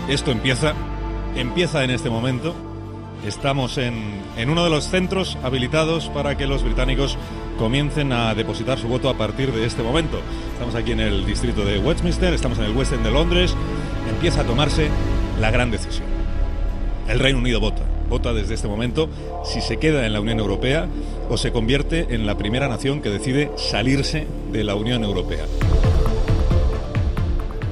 Esto empieza en este momento. Estamos en uno de los centros habilitados para que los británicos comiencen a depositar su voto a partir de este momento. Estamos aquí en el distrito de Westminster, estamos en el West End de Londres. Empieza a tomarse la gran decisión. El Reino Unido vota desde este momento si se queda en la Unión Europea o se convierte en la primera nación que decide salirse de la Unión Europea.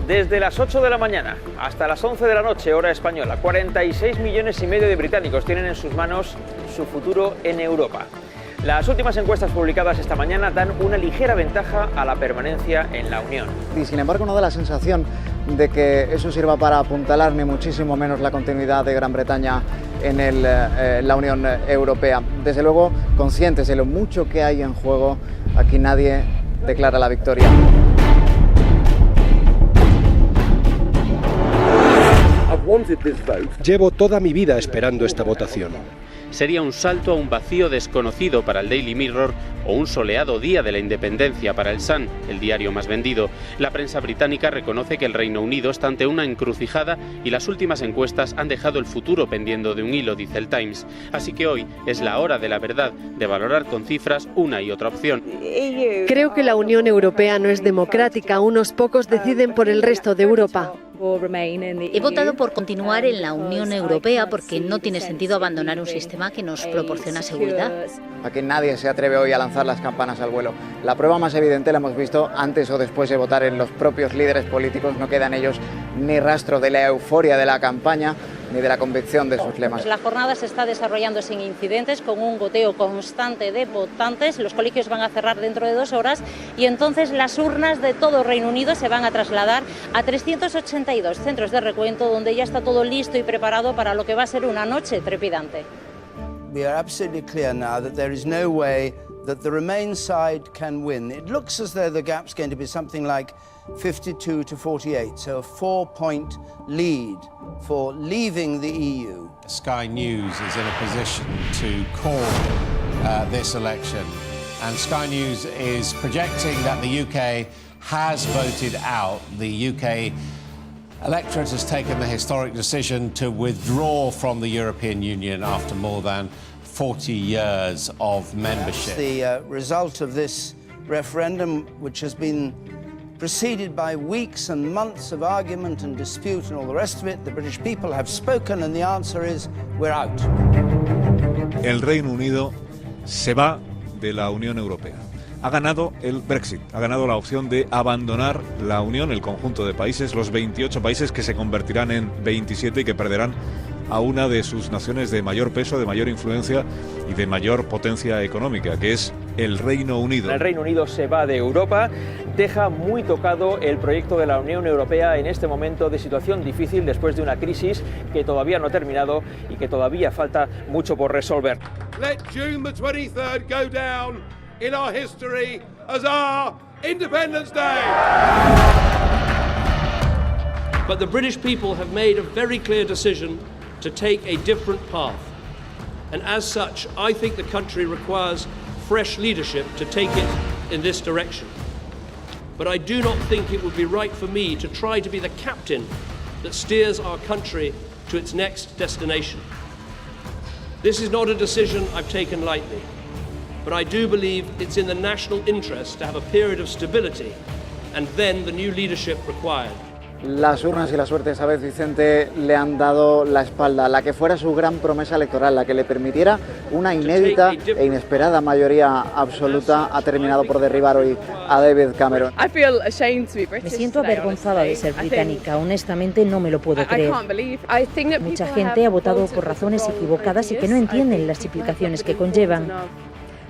Desde las 8 de la mañana hasta las 11 de la noche, hora española, 46,5 millones de británicos tienen en sus manos su futuro en Europa. Las últimas encuestas publicadas esta mañana dan una ligera ventaja a la permanencia en la Unión. Y sin embargo no da la sensación de que eso sirva para apuntalar ni muchísimo menos la continuidad de Gran Bretaña en la Unión Europea. Desde luego, conscientes de lo mucho que hay en juego, aquí nadie declara la victoria. Llevo toda mi vida esperando esta votación. Sería un salto a un vacío desconocido para el Daily Mirror o un soleado día de la independencia para el Sun, el diario más vendido. La prensa británica reconoce que el Reino Unido está ante una encrucijada y las últimas encuestas han dejado el futuro pendiendo de un hilo, dice el Times. Así que hoy es la hora de la verdad, de valorar con cifras una y otra opción. Creo que la Unión Europea no es democrática. Unos pocos deciden por el resto de Europa. He votado por continuar en la Unión Europea porque no tiene sentido abandonar un sistema que nos proporciona seguridad. Aquí nadie se atreve hoy a lanzar las campanas al vuelo. La prueba más evidente la hemos visto antes o después de votar en los propios líderes políticos. No queda en ellos ni rastro de la euforia de la campaña ni de la convicción de sus lemas. La jornada se está desarrollando sin incidentes, con un goteo constante de votantes. Los colegios van a cerrar dentro de 2 horas y entonces las urnas de todo Reino Unido se van a trasladar a 382 centros de recuento donde ya está todo listo y preparado para lo que va a ser una noche trepidante. We are absolutely clear now that there is no way that the Remain side can win. It looks as though the gap's going to be something like 52 to 48, so a 4-point lead for leaving the EU. Sky News is in a position to call this election, and Sky News is projecting that the UK has voted out. The UK electorate has taken the historic decision to withdraw from the European Union after more than 40 years of membership. The result of this referendum, which has been preceded by weeks and months of argument and dispute and all the rest of it, the British people have spoken and the answer is we're out. El Reino Unido se va de la Unión Europea. Ha ganado el Brexit, ha ganado la opción de abandonar la Unión, el conjunto de países, los 28 países que se convertirán en 27 y que perderán a una de sus naciones de mayor peso, de mayor influencia y de mayor potencia económica, que es el Reino Unido. El Reino Unido se va de Europa, deja muy tocado el proyecto de la Unión Europea en este momento de situación difícil después de una crisis que todavía no ha terminado y que todavía falta mucho por resolver. Let June the 23rd go down in our history as our Independence Day. But the British people have made a very clear decision to take a different path. And as such, I think the country requires fresh leadership to take it in this direction. But I do not think it would be right for me to try to be the captain that steers our country to its next destination. This is not a decision I've taken lightly. But I do believe it's in the national interest to have a period of stability and then the new leadership required. Las urnas y la suerte esa vez, Vicente, le han dado la espalda. La que fuera su gran promesa electoral, la que le permitiera una inédita e inesperada mayoría absoluta, ha terminado por derribar hoy a David Cameron. Me siento avergonzada de ser británica. Honestamente, no me lo puedo creer. Mucha gente ha votado por razones equivocadas y que no entienden las implicaciones que conllevan.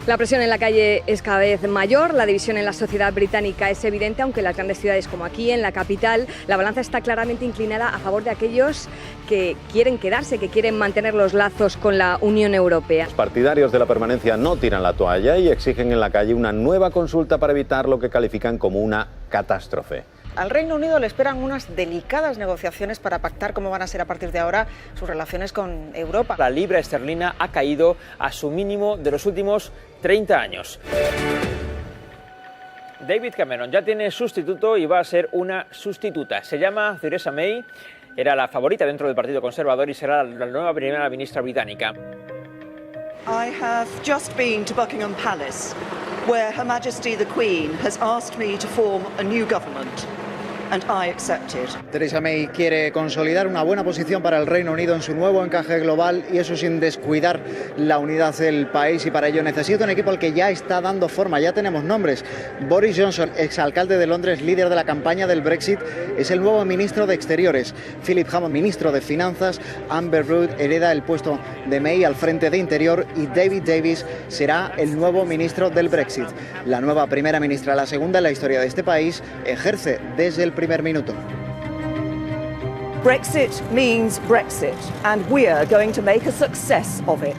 La presión en la calle es cada vez mayor, la división en la sociedad británica es evidente, aunque en las grandes ciudades como aquí, en la capital, la balanza está claramente inclinada a favor de aquellos que quieren quedarse, que quieren mantener los lazos con la Unión Europea. Los partidarios de la permanencia no tiran la toalla y exigen en la calle una nueva consulta para evitar lo que califican como una catástrofe. Al Reino Unido le esperan unas delicadas negociaciones para pactar cómo van a ser a partir de ahora sus relaciones con Europa. La libra esterlina ha caído a su mínimo de los últimos 30 años. David Cameron ya tiene sustituto y va a ser una sustituta. Se llama Theresa May era la favorita dentro del Partido Conservador y será la nueva primera ministra británica. I have just been to Buckingham Palace, where Her Majesty the Queen has asked me to form a new government. And I accepted. Theresa May quiere consolidar una buena posición para el Reino Unido en su nuevo encaje global y eso sin descuidar la unidad del país, y para ello necesita un equipo al que ya está dando forma. Ya tenemos nombres. Boris Johnson, exalcalde de Londres, líder de la campaña del Brexit, es el nuevo ministro de Exteriores. Philip Hammond, ministro de Finanzas. Amber Rudd hereda el puesto de May al frente de Interior y David Davis será el nuevo ministro del Brexit. La nueva primera ministra, la segunda en la historia de este país, ejerce desde el primer minuto. Brexit means Brexit, and we're going to make a success of it.